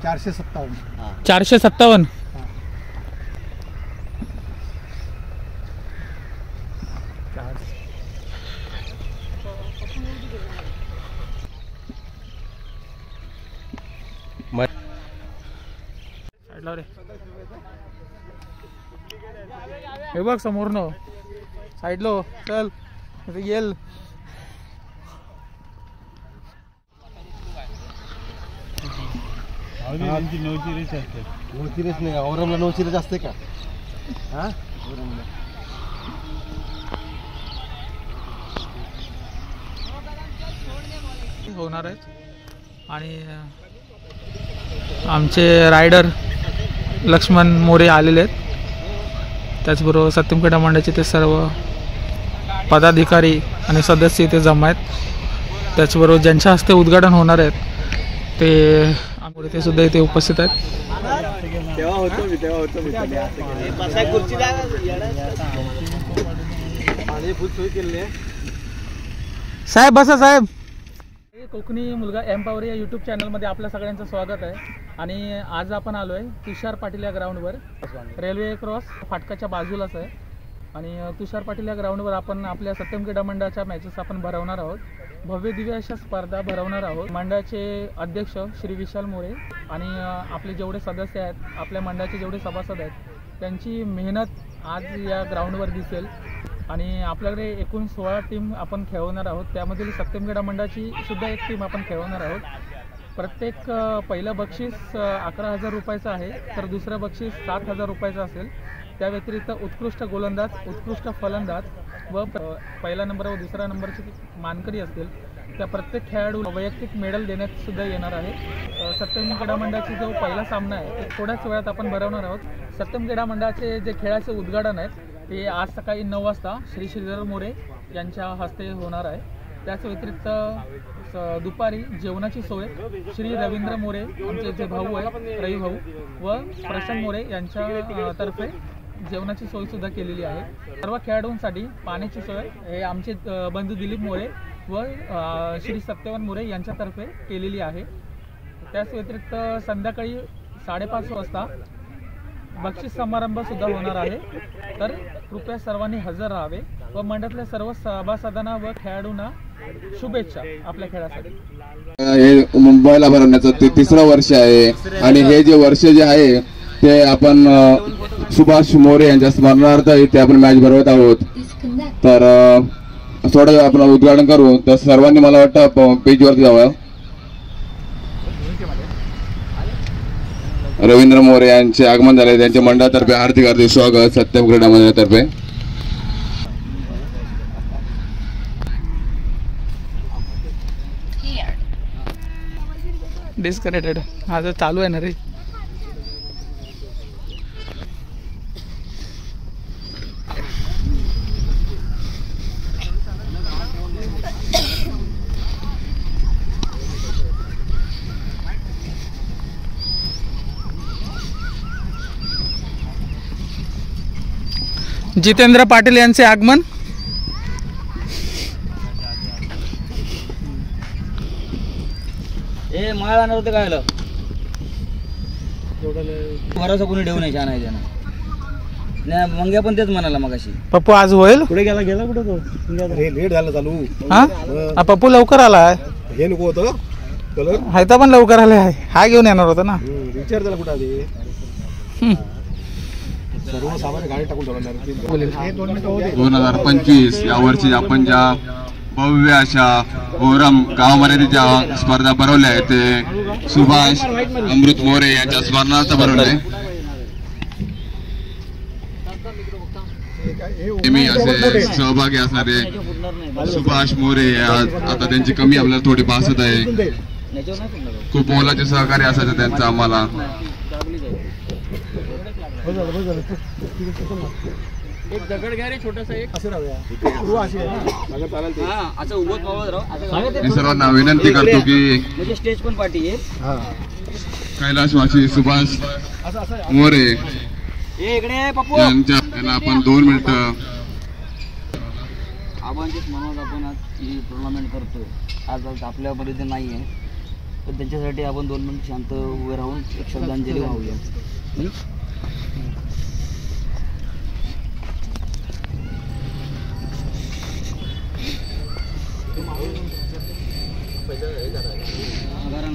457. 457. हे बघ समोर न साइड लो चल येल. नवचिरेच नाही औरंगला नवचिरेच असते का? हा होणार आहेत आणि आमचे रायडर लक्ष्मण मोरे आलेले आहेत. त्याचबरोबर सत्यमखेडा मंडळाचे ते सर्व पदाधिकारी आणि सदस्य इथे जमा आहेत. त्याचबरोबर ज्यांच्या हस्ते उद्घाटन होणार आहेत ते सुद्धा इथे उपस्थित आहेत. साहेब बसा साहेब. कोकणी मुलगा एम्पावर या यूट्यूब चॅनलमध्ये आपल्या सगळ्यांचं स्वागत आहे. आणि आज आपण आलो आहे तुषार पाटील या ग्राउंडवर. रेल्वे क्रॉस फाटकाच्या बाजूलाच आहे. आणि तुषार पाटील या ग्राउंडवर आपण आपल्या सत्यमखेडा मंडळाच्या मॅचेस आपण भरवणार आहोत. भव्य दिव्य अशा स्पर्धा भरवणार आहोत. मंडळाचे अध्यक्ष श्री विशाल मोरे आणि आपले जेवढे सदस्य आहेत, आपल्या मंडळाचे जेवढे सभासद आहेत, त्यांची मेहनत आज या ग्राउंडवर दिसेल. आणि आपल्याकडे एकूण 16 टीम आपण खेळवणार आहोत. त्यामधील सत्यमखेडा मंडळाची सुद्धा एक टीम आपण खेळवणार आहोत. प्रत्येक पहिलं बक्षीस 11,000 रुपयाचं आहे, तर दुसरं बक्षीस 7,000 रुपयाचं असेल. त्या व्यतिरिक्त उत्कृष्ट गोलंदाज, उत्कृष्ट फलंदाज व पहिला नंबर व दुसरा नंबरचे मानकरी असतील त्या प्रत्येक खेळाडू वैयक्तिक मेडल देण्यात सुद्धा येणार आहे. सत्यमखेडा मंडळाचा जो पहिला सामना आहे ते थोड्याच वेळात आपण भरवणार आहोत. सत्यमखेडा मंडळाचे जे खेळाचे उद्घाटन आहेत ते आज सकाळी 9 वाजता श्री श्रीधर मोरे यांच्या हस्ते होणार आहे. त्याच व्यतिरिक्त दुपारी जेवणाची सोय श्री रवींद्र मोरे आमचे जे भाऊ आहेत, रवी भाऊ व प्रशांत मोरे यांच्या तर्फे जेवणाची सोय सुद्धा केलेली आहे. सर्व खेळाडूंसाठी पाण्याची सोय हे आमचे बंधू दिलीप मोरे व श्री सत्यवान मोरे यांच्यातर्फे केलेली आहे. त्याच व्यतिरिक्त संध्याकाळी 5:30 वाजता बक्षीस समारंभ सुद्धा होणार आहे. तर कृपया सर्वांनी हजर राहावे व मंडळातल्या सर्व सभासदांना व खेळाडूंना शुभेच्छा आपल्या खेळासाठी. हे मुंबईला भरवण्याचं ते 3रं वर्ष आहे आणि हे जे वर्ष जे आहे ते आपण सुभाष मोरे यांच्या स्मरणार्थ इथे आपण मॅच भरवत आहोत. तर थोडं आपण उद्घाटन करू. तर सर्वांनी मला वाटतं पेजवरती जावं. रवींद्र मोरे यांचे आगमन झाले. त्यांच्या मंडळातर्फे हार्दिक हार्दिक स्वागत सत्यमखेडा मंडळातर्फे. डिस्कनेक्टेड हा जो चालू आहे ना रे. जितेंद्र पाटील यांचे आगमन. ए मला नव्हतं काय भरोसा कोणी ठेवू नाही छान आहे त्यांना. मंग्या पण तेच म्हणाला मगाशी. पप्पू आज होईल. पुढे गेला कुठे तो? लेट झालं चालू. हा पप्पू लवकर आलाय. हे नको होतं कलर हायता पण लवकर आले आहे. हा घेऊन येणार होता ना. विचार त्याला कुठे आली. सर्वसामान्य गाडी टाकून ठेवणार. 2025 या वर्षी आपण ज्या भव्य अशा ओरम गाव मर्यादेच्या स्पर्धा भरवल्या आहेत ते सुभाष अमृत मोरे यांच्या स्मरणार्थ भरवले. नेहमी असे सहभागी असणारे सुभाष मोरे आता त्यांची कमी आपल्याला थोडी भासत आहे. खूप मोलाचे सहकार्य असायचं त्यांचं आम्हाला. एक दगड घ्या रे छोटासा. एक असं राहूया. असं उभं पावत राहू. मी सर्वांना विनंती करतो की म्हणजे स्टेज पण पाठी आहे. कैलासवासी सुभाष मोरे त्यांना आपण 2 मिनिटं आबांचेच म्हणून आपण आज ही टुर्नामेंट करतोय. आज आपल्यामध्ये ते नाही आहे तर त्यांच्यासाठी आपण 2 मिनिट शांत उभे राहून एक श्रद्धांजली वाहूया.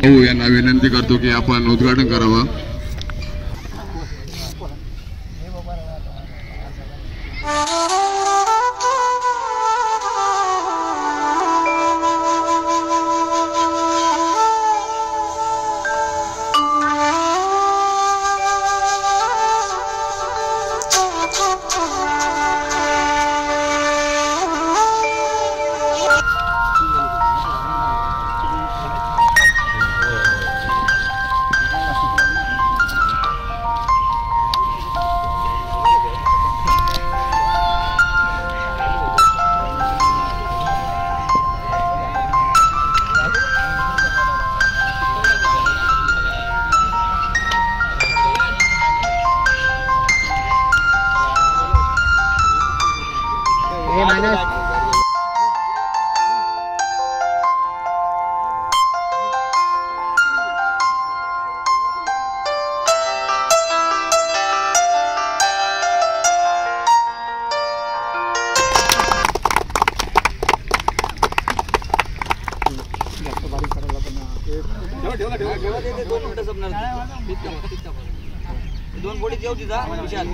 हो, यांना विनंती करतो की आपण उद्घाटन करावं. दोन बोडी जेव तिचा विशाल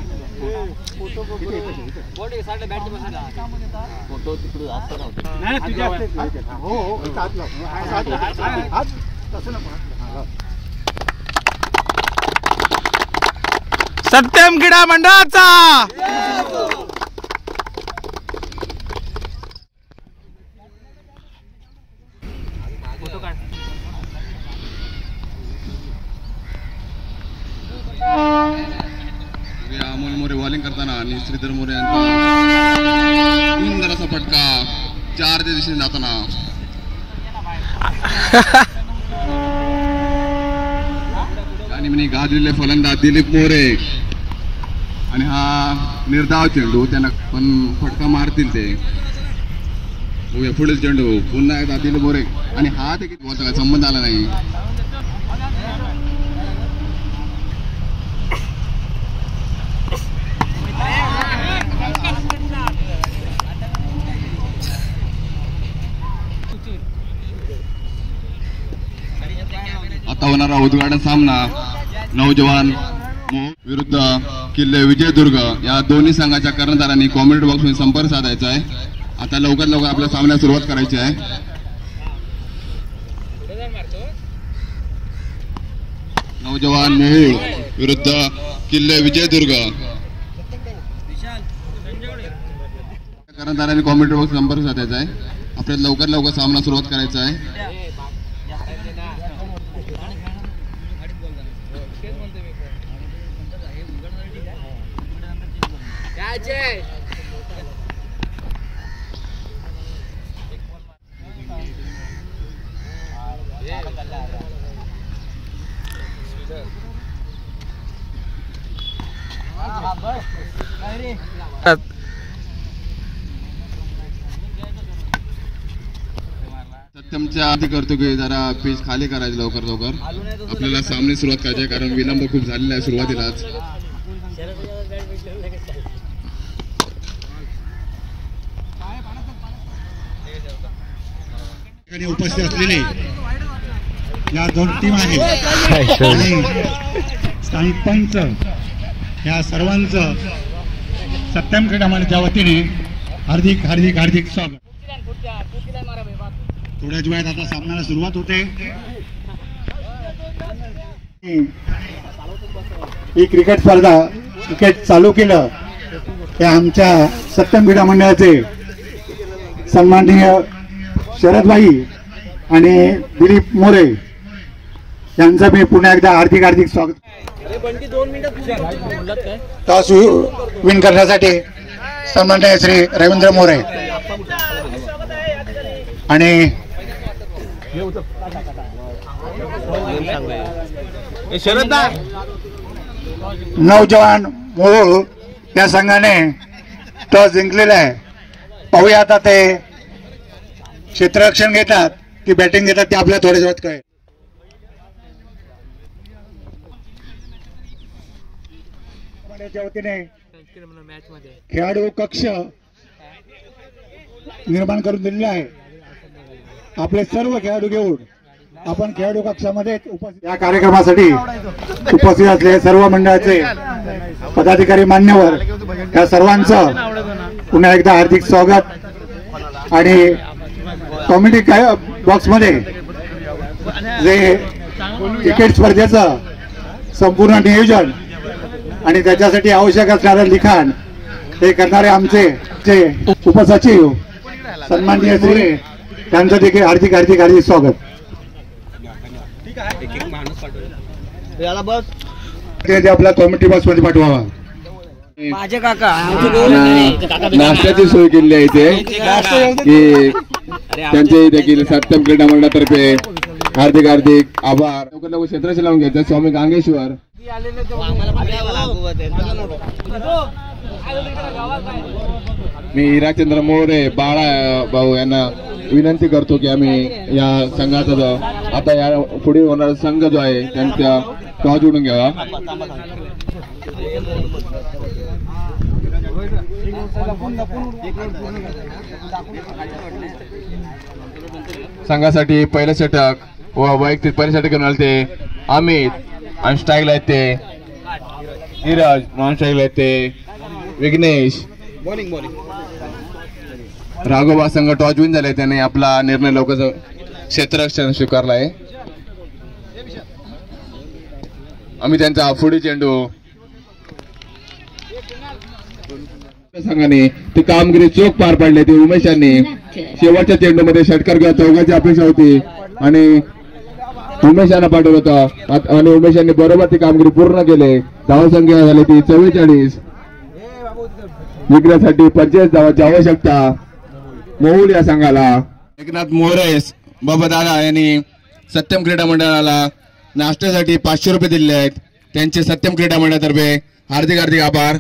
बोडी साडे बॅटरी बसला फोटो तिकडे असं नव्हतं नाही तुझ्या हो हो हात लाव हात तसं नको. सत्यम क्रीडा मंडळाचा फोटो काढ. अमोल मोरे बॉलिंग करताना आणि श्रीधर मोरे यांचा सुंदर असा फटका 4 दिशेने जाताना. आणि गाजलेले फलंदाज दिलीप मोरे आणि हा निर्धाव चेंडू त्यांना पण फटका मारतील ते. पुढील चेंडू पुन्हा एकदा दिलीप मोरे आणि हा देखील बॉलचा काय संबंध आला नाही. आता होणारा उद्घाटन सामना नौजवान विरुद्ध किल्ले विजयदुर्ग या दोन्ही संघाच्या कर्णधारांनी कॉमेंट बॉक्समध्ये संपर्क साधायचा आहे. आता लवकर लवकर आपल्या सामन्याला सुरुवात करायची आहे. नौजवान मोहोळ विरुद्ध किल्ले विजयदुर्ग कर्णधारांनी कॉमेंट बॉक्स संपर्क साधायचा आहे. आपल्याला लवकर लवकर सामना सुरुवात करायचा आहे. सत्यमच्या आधी करतो की जरा पेज खाली करायचं लवकर लवकर. आपल्याला सामने सुरुवात करायची आहे कारण विलंब खूप झालेला आहे सुरुवातीलाच. उपस्थित असलेले या 2 टीम आहेत आणि स्थानिक पंच या सर्वांचं सत्यम क्रीडा मंडळाच्या वतीने हार्दिक हार्दिक हार्दिक स्वागत. थोड्याच वेळात आता सामन्याला सुरुवात होते. ही क्रिकेट स्पर्धा क्रिकेट चालू केलं ते आमच्या सत्यम क्रीडा मंडळाचे सन्माननीय शरदभाई आणि दिलीप मोरे यांचं मी पुन्हा एकदा हार्दिक हार्दिक स्वागत. टॉस विन करण्यासाठी सन्माननीय श्री रवींद्र मोरे आणि नौजवान मोहोळ या संघाने टॉस जिंकलेला आहे. पाहूया आता ते क्षेत्ररक्षण घेतात की बॅटिंग घेतात ते आपल्याला थोड्या वेळात कळेल. मंडळाच्या वतीने खेळाडू कक्ष निर्माण करून दिलेला आहे. आपले सर्व खेळाडू घेऊन आपण खेळाडू कक्षामध्ये उपस्थित या कार्यक्रमासाठी उपस्थित असलेले सर्व मंडळाचे पदाधिकारी मान्यवर या सर्वांचं पुन्हा एकदा हार्दिक स्वागत. आणि कॉमेडी बॉक्स मध्ये जे क्रिकेट स्पर्धेचं संपूर्ण नियोजन आणि त्याच्यासाठी आवश्यक असणारं लिखाण हे करणारे आमचे जे उपसचिव सन्माननीय श्री त्यांचं देखील हार्दिक हार्दिक हार्दिक स्वागत. ते आपला कॉमेडी बॉक्स मध्ये पाठवावा. माझे काका नाश्त्याची सोय केली आहे इथे की त्यांचे देखील सत्यम क्रीडा मंडळातर्फे हार्दिक हार्दिक आभार. लवकर लवकर क्षेत्राशी लावून घ्यायचं. स्वामी गांगेश्वर मी हिराचंद्र मोरे बाळा भाऊ यांना विनंती करतो की आम्ही या संघाचा जो आता या पुढे होणारा संघ जो आहे त्यांचा टॉस जोडून घ्यावा. संघासाठी पहिलं षटक व वैयक्तिक पहिलं षटक घेऊन ते अमित आणि स्ट्राईकला आहेत ते धीरज, नॉन स्ट्राईकला आहेत ते विघ्नेश. राघोबा संघ टॉस विन झाले. त्याने आपला निर्णय लवकर क्षेत्ररक्षण स्वीकारला आहे. आम्ही त्यांचा पुढे चेंडू संघाने ती कामगिरी चोख पार पाडली. ती उमेशांनी शेवटच्या चेंडूमध्ये षटकार किंवा चौघांची अपेक्षा होती आणि उमेशांना पाठवलं होतं आणि उमेशांनी बरोबर ती कामगिरी पूर्ण केली. धावसंख्या झाली ती 44. जिंकण्यासाठी 45 धावांची आवश्यकता मोहुल या संघाला. एकनाथ मोरेस बाबा दादा यांनी सत्यम क्रीडा मंडळाला नाश्त्यासाठी 500 रुपये दिले आहेत. त्यांचे सत्यम क्रीडा मंडळातर्फे हार्दिक हार्दिक आभार.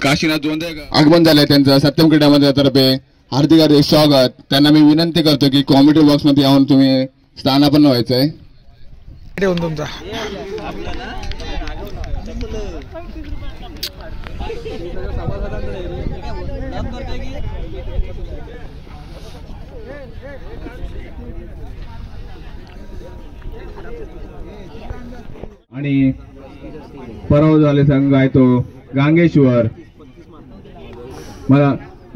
काशीनाथ जोंधे आगमन झालंय त्यांचं सत्यम क्रीडा मंडळातर्फे हार्दिक हार्दिक स्वागत. त्यांना मी विनंती करतो की कॉमेडी बॉक्स मध्ये येऊन तुम्ही स्थानापन्न व्हायचंय. तुमचा आणि पराभव झाले संघ आहे तो गांगेश्वर. मला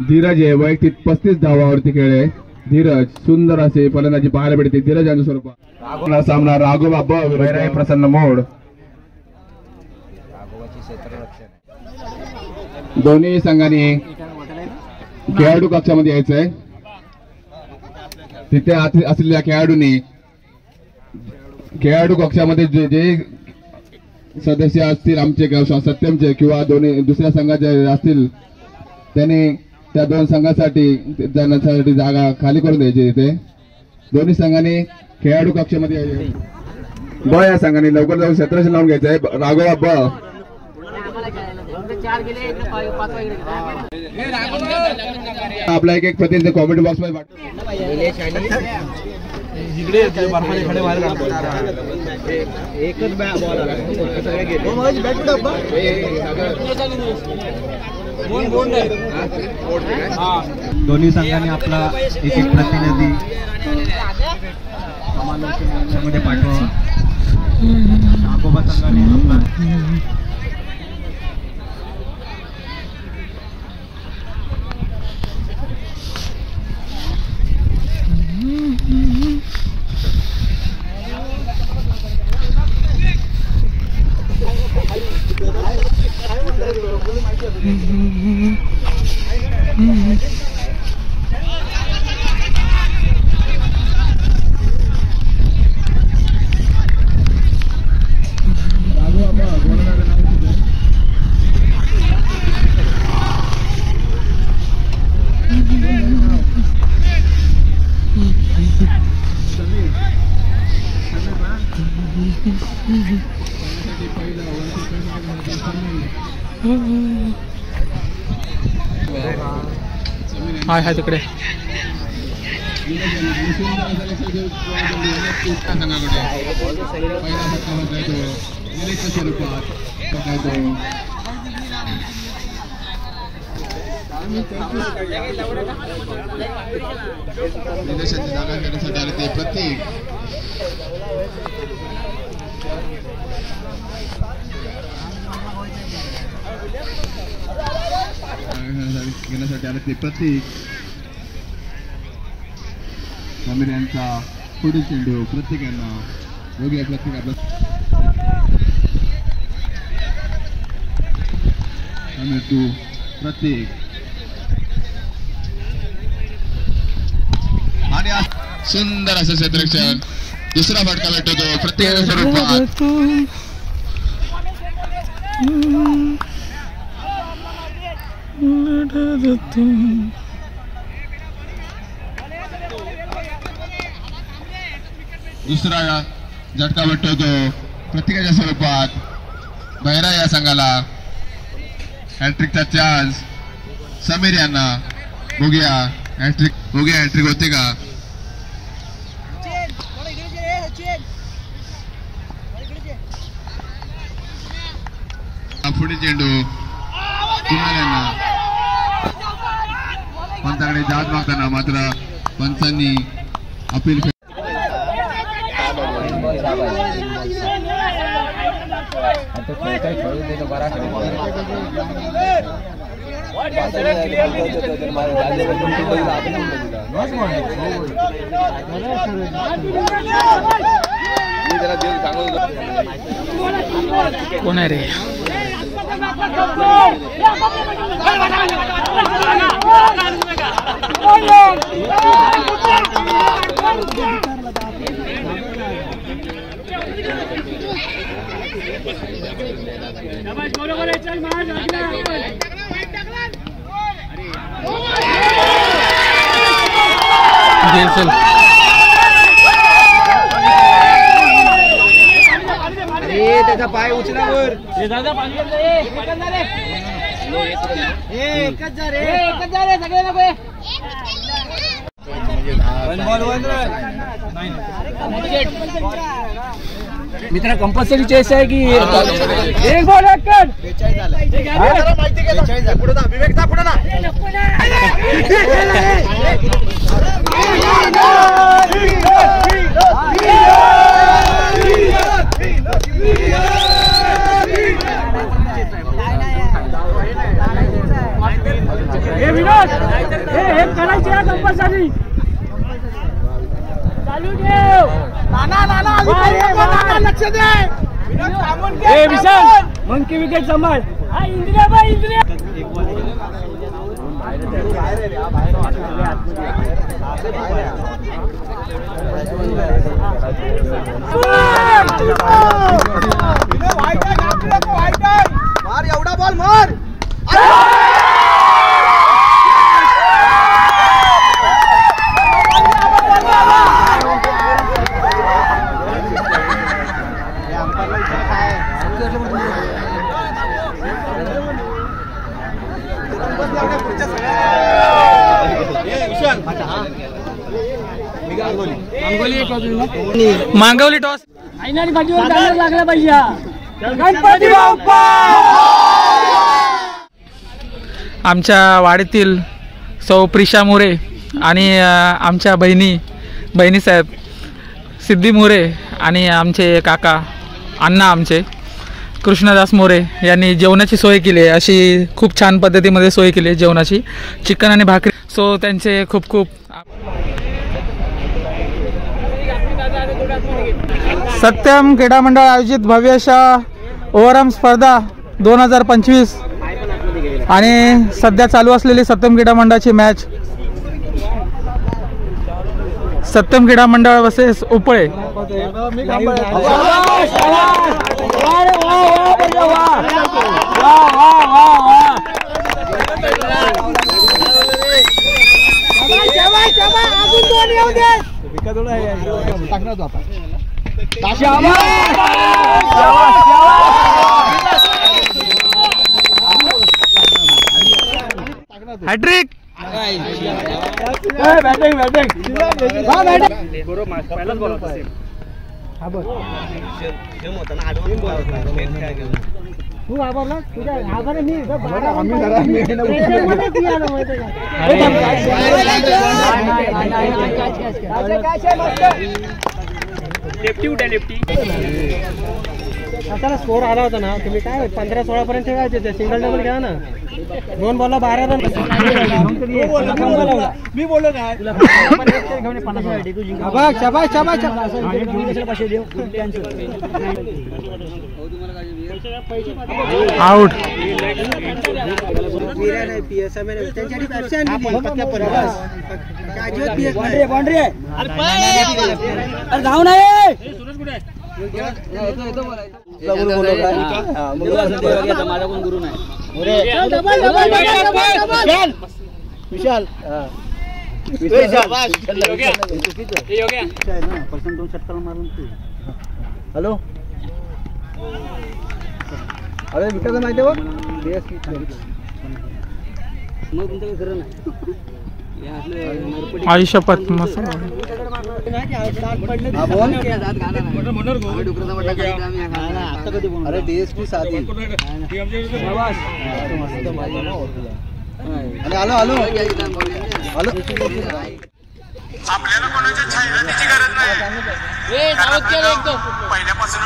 धीरज आहे वैयक्तिक 35 धावावरती खेळ. धीरज सुंदर असे फलंदाजी पाहायला भेटते. धीरज यांच्या स्वरूपात सामना राघोबा ब वैराई प्रसन्न मोड. दोन्ही संघांनी खेळाडू कक्षामध्ये यायचंय. तिथे असलेल्या खेळाडूंनी खेळाडू कक्षामध्ये जे सदस्य असतील आमचे सत्यमचे किंवा दोन्ही दुसऱ्या संघाचे असतील त्यांनी त्या दोन संघासाठी जाण्यासाठी जागा खाली करून द्यायची. इथे दोन्ही संघांनी खेळाडू कक्षामध्ये ब या संघाने लवकर जाऊन क्षेत्राशी लावून घ्यायचंय. राघोबा ब आपला एक प्रतिनिधी कॉमेडी बॉक्स मध्ये दोन्ही संघाने आपला एक एक प्रतिनिधी समालोचनामध्ये पाठवा. आगोबा संघाने आपला हाय हाय तिकडे जागा घेण्यासाठी आले ते प्रत्येक घेण्यासाठी आले ते प्रत्येक समीर यांचा पुढील चेंडू प्रत्येकांना बघूया प्रत्येक आपला समीर तू प्रत्येक आणि सुंदर असं क्षेत्ररक्षण दुसरा फटका भेटतो प्रत्येकाच्या स्वरूपात दुसरा झटका भेटतो प्रत्येकाच्या स्वरूपात बहिरा या संघाला हॅट्रिकचा चान्स समीर यांना बघूया हॅट्रिक होते का पुढे चेंडू यांना पंचाकडे जात मागताना मात्र पंचांनी अपील कोण आहे रे त्याचा पाय उचला वर मित्रा कंपल्सरी चेस आहे की एक बॉल कंपल्सरी चालू ठेव लक्ष दे विशाल मंकी विकेट सांभाळ इंद्रिया बाई इंद्रिया मार एवढा बॉल मार मांगवली टॉस लागला पाहिजे आमच्या वाडीतील सौ प्रिशा मोरे आणि आमच्या बहिणी साहेब सिद्धी मोरे आणि आमचे काका अण्णा आमचे कृष्णदास मोरे यांनी जेवणाची सोय केली आहे. अशी खूप छान पद्धतीमध्ये सोय केली आहे जेवणाची, चिकन आणि भाकरी. सो त्यांचे खूप खूप सत्यम क्रीडा मंडळ आयोजित भव्य अशा ओव्हरआर्म स्पर्धा 2025 आणि सध्या चालू असलेली सत्यम क्रीडा मंडळाची मॅच सत्यम क्रीडा मंडळ वर्सेस उपळे. हॅट्रिक पहिलाच बॉल होता सेम. तू घाबरला तुझ्या घाबरला मी लेफ्टी उठा लेफ्टी. आता स्कोर आला होता ना तुम्ही काय 15-16 पर्यंत ठेवायचे ते सिंगल डबल घ्या ना. 2 बॉलला 12 रन. मी बोललो काय आउट. जाऊ नये. माझ्याकडून गुरु नाही. विशाल हॅलो. अरे विकास माहिती बघ मग तुमचं खरं नाही. आई शपथ मस्त. अरे डीएसपी साधी आलो आलो आलो. आपल्याला कोणाच्या जाहिरातीची गरज नाही. पहिल्यापासून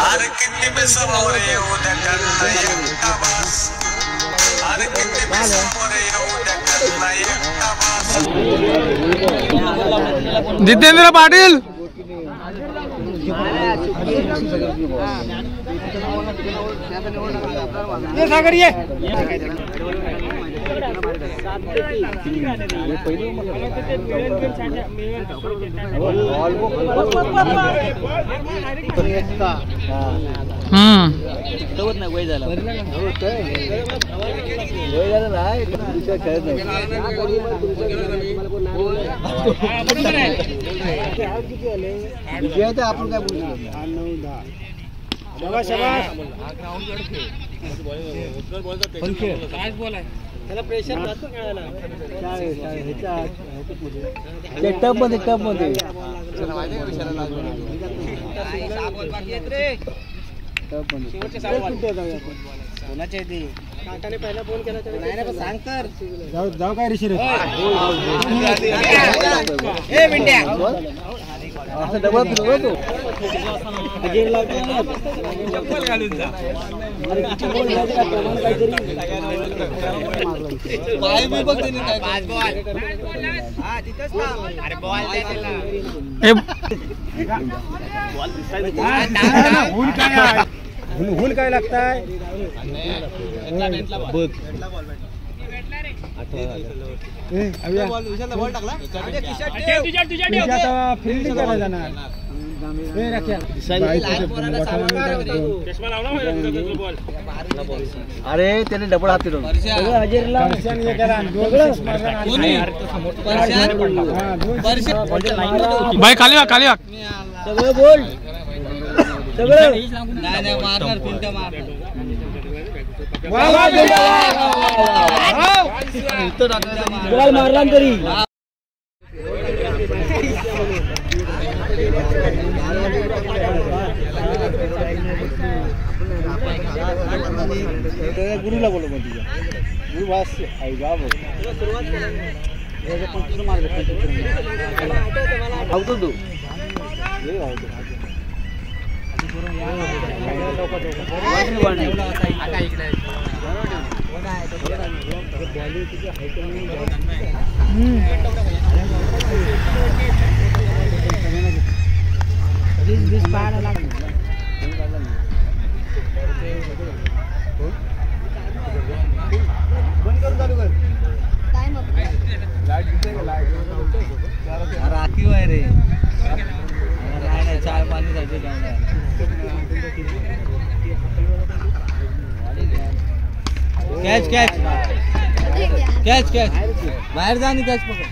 अरे किती पैसा रे उद्या करता एकटा बस. अरे किती पैसा रे उद्या करता एकटा बस. जितेंद्र पाटील. वय झालं आपण काय बोलू. त्याला प्रेशर जातो खेळायला. टप मध्ये कोणाच्या ते काकाने पहिला फोन केला तर सांग तर जाऊ काय ऋषी रे. असं डबल फिरवतो चप्पल घालून जा. पाय बी बघ त्यांनी काय हुल काय लागताय. फिल्डिंग करायला जाणार. अरे त्याने डबल हात फिरवलं. भाई खाली वा खाली वा. सगळं बोल सगळं नाही मारणार फिल्टा मारणार. मारला तरी गुरुला बोलू मग तुझ्या गुरु वास आहे गा बघ. आवतो तू राखीव आहे रे. नाही चाय पाणी साठी कॅच कॅच कॅच कॅच बाहेर जा आणि कॅच पकड.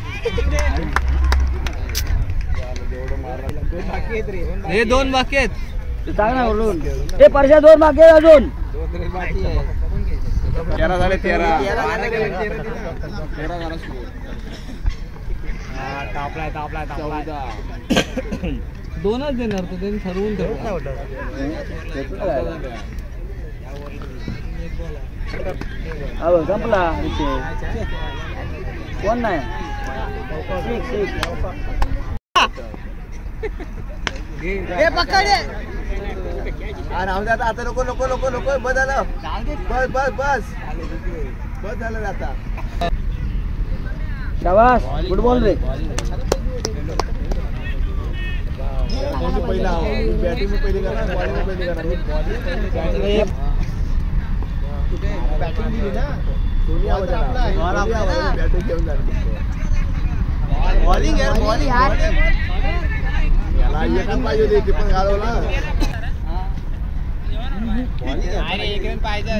हे 2 बाकी आहेत. सांग ना बोलून हे परशा 2 बाकी आहेत अजून. 13 झाले 13 तापलाय दोनच देणार तो त्यांनी ठरवून संपला कोण नाही आता नको नको नको नको बस झालं बस बस बस बस झालं आता शाबास फुटबॉल रे पहिला बॅटिंग में पहिले करा बॉलिंग में पहिले करा बॅटिंग दिली ना दोन्ही आवाज बॅटिंग घेऊन झाली बॉलिंग यार बॉलिंग याला एकच पाहिजे होती ती पण घालवला अरे एक रन पाहिजे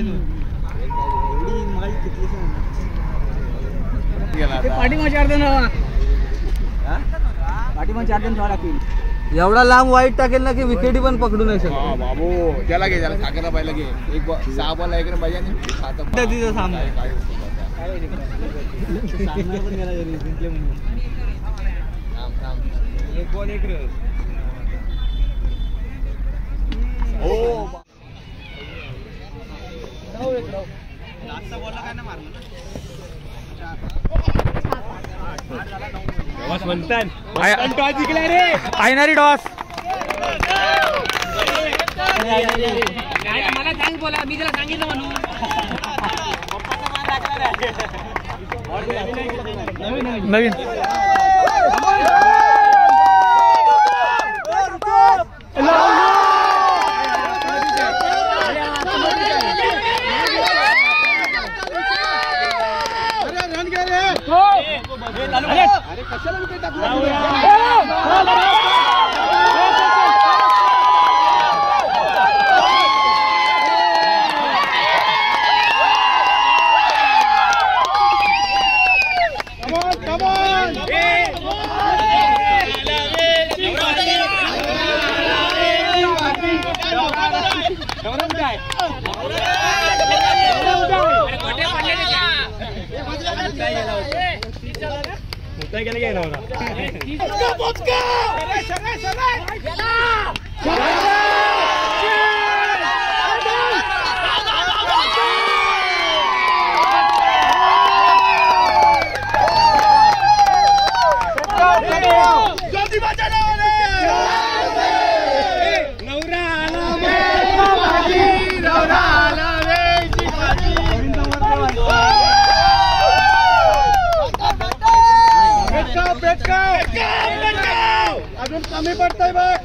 पाठीमा 4 रन हवा पाठीमा 4 रन ठेवा लागतील एवढा लांब वाईट टाकेल ना की विकेटी पण पकडू नाही शकत बाबू त्याला घे त्याला साखरला पाहिलं घे एक 6 बॉलला 1 रन पाहिजे आणि 7 तिथं सामना एक बॉल 1 रन आयनारी डॉस मला सांग बोला मी त्याला सांगितलं म्हणून नवीन अजून कमी पडतंय बघ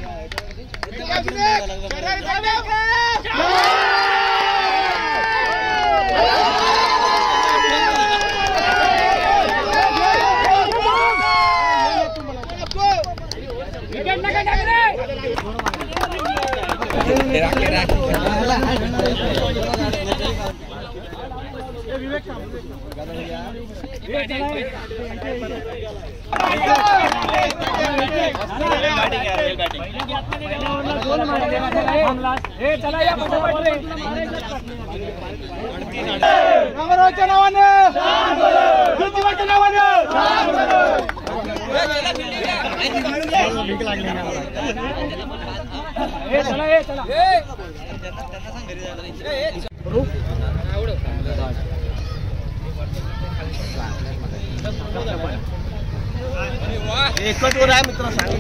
एकच वर आहे मित्र सांग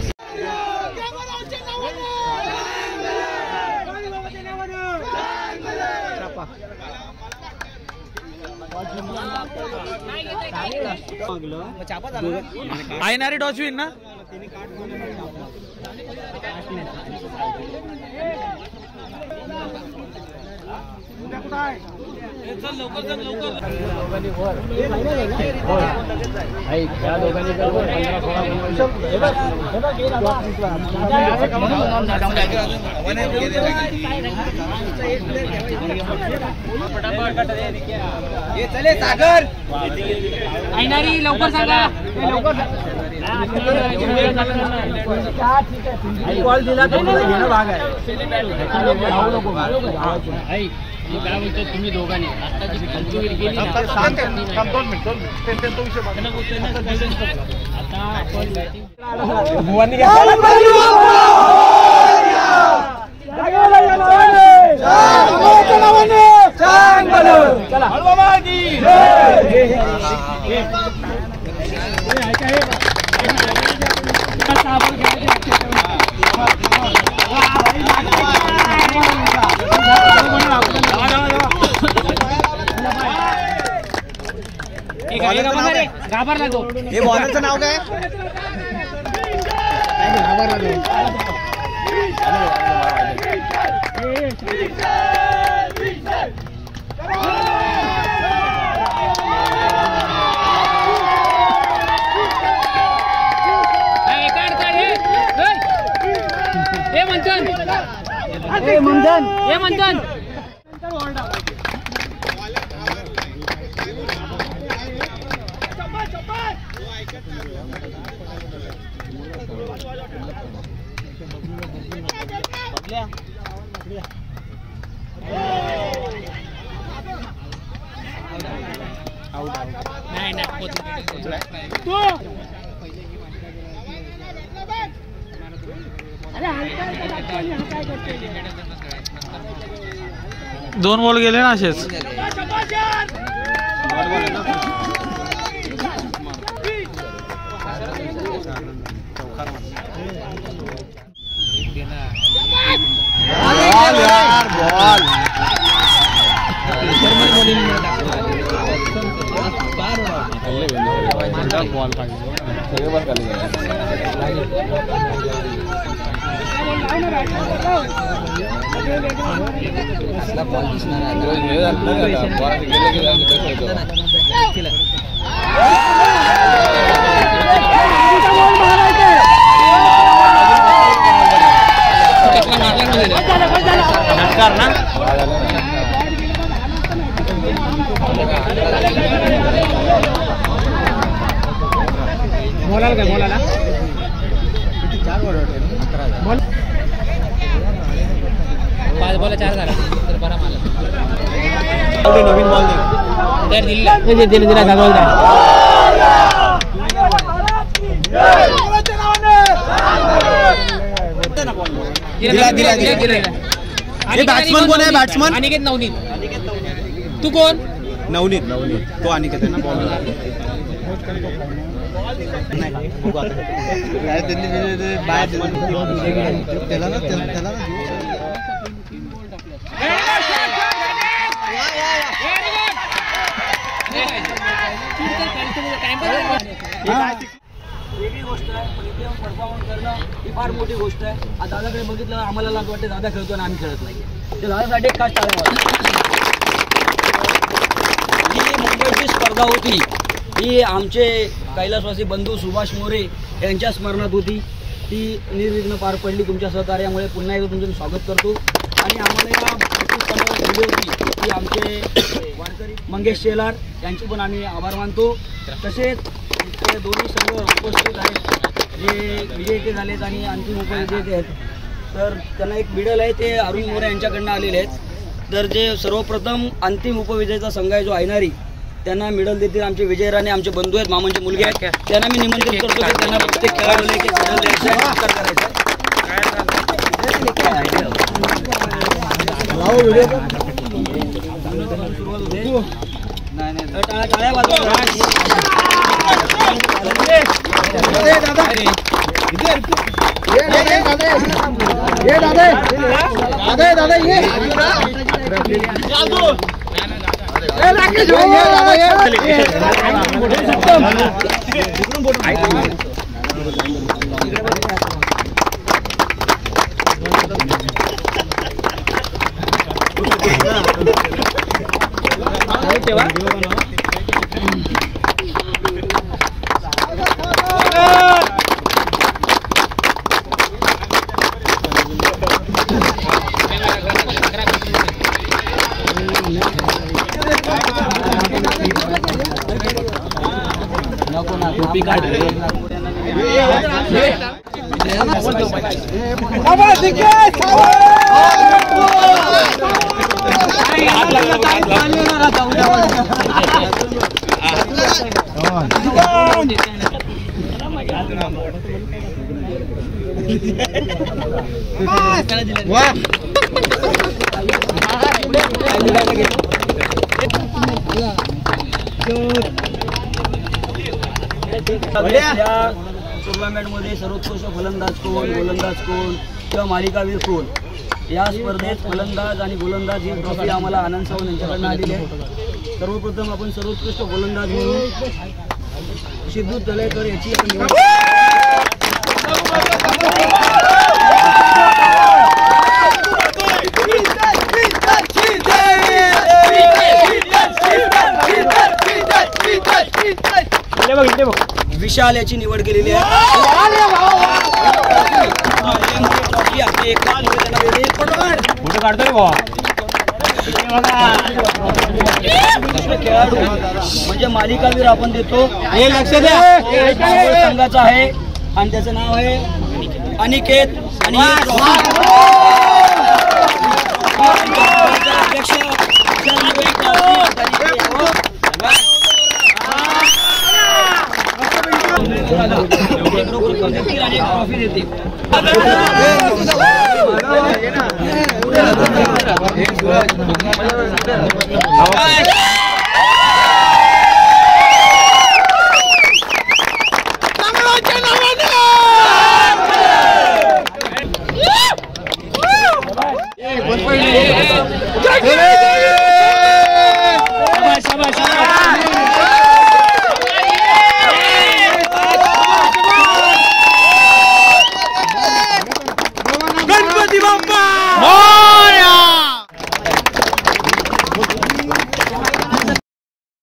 आयनारी टॉस होईल ना. चले सागर आयनारी लवकर सांगा कॉल दिला तर घेणं भाग आहे. काय बोलतो तुम्ही दोघांनी आता जी पंचवीर गेली ना आता आपण घाबरला तो. हे बॉलरचं नाव काय? मंथन दोन बॉल गेले ना असेच. बोलाल काय बोलायला 5 बॉल 4 झाला तर बरा मारला. नवीन बॉल दिला बॅट्समन कोण आहे? बॅट्समन अनिकेत नवनीत. तू कोण? नवनीत तो अनिकेत आहे ना. त्याला ना वेगळी गोष्ट आहे, पण इथे परफॉर्मन्स करणं ही फार मोठी गोष्ट आहे. आता दादाकडे बघितलं आम्हाला लाज वाटते दादा खेळतो आणि आम्ही खेळत नाही. ते दादासाठी एक खास टाळ्या वाजवा. ही मुंबईची स्पर्धा होती ही आमचे कैलासवासी बंधू सुभाष मोरे यांच्या स्मरणात होती. ती निर्विघ्न पार पडली तुमच्या सहकार्यामुळे. पुन्हा एकदा तुमचं स्वागत करतो. आणि आम्हाला या व्हिडिओ होती ती आमचे वारकरी मंगेश शेलार यांचे पण आम्ही आभार मानतो. तसेच इथे दोन्ही संघ उपस्थित आहेत जे विजेते झालेत आणि अंतिम उपविजेते आहेत. तर त्यांना एक मेडल आहे ते अरुण मोरे यांच्याकडनं आलेले आहेत. तर जे सर्वप्रथम अंतिम उपविजेता संघ आहे जो ऐनारी त्यांना मेडल देतील आमचे विजय राणे आमचे बंधू आहेत मामांचे मुलगे आहेत. त्यांना मी निमंत्रित करतो की त्यांना प्रत्येक खेळाडूला एक मेडल द्यायचं आहे सत्कार करायचा आहे. सुरुवात होते टाळ्या वाजवा. टुर्नामेंटमध्ये सर्वोत्कृष्ट फलंदाज कोण, गोलंदाज कोण किंवा मालिकावीर कोण, या स्पर्धेत फलंदाज आणि गोलंदाज ही ट्रॉफी आम्हाला आनंद सावंत यांच्याकडून आलेली आहे. सर्वप्रथम आपण सर्वोत्कृष्ट गोलंदाज म्हणून सिद्धू तळेकर याची आपण निवड विशाल याची निवड केलेली आहे. खेळाडू म्हणजे मालिकावीर आपण देतो, हे लक्ष द्या, संघाचा आहे आणि त्याचं नाव आहे अनिकेत. आणि अध्यक्ष ट्रॉफी देते. गणपती बाप्पा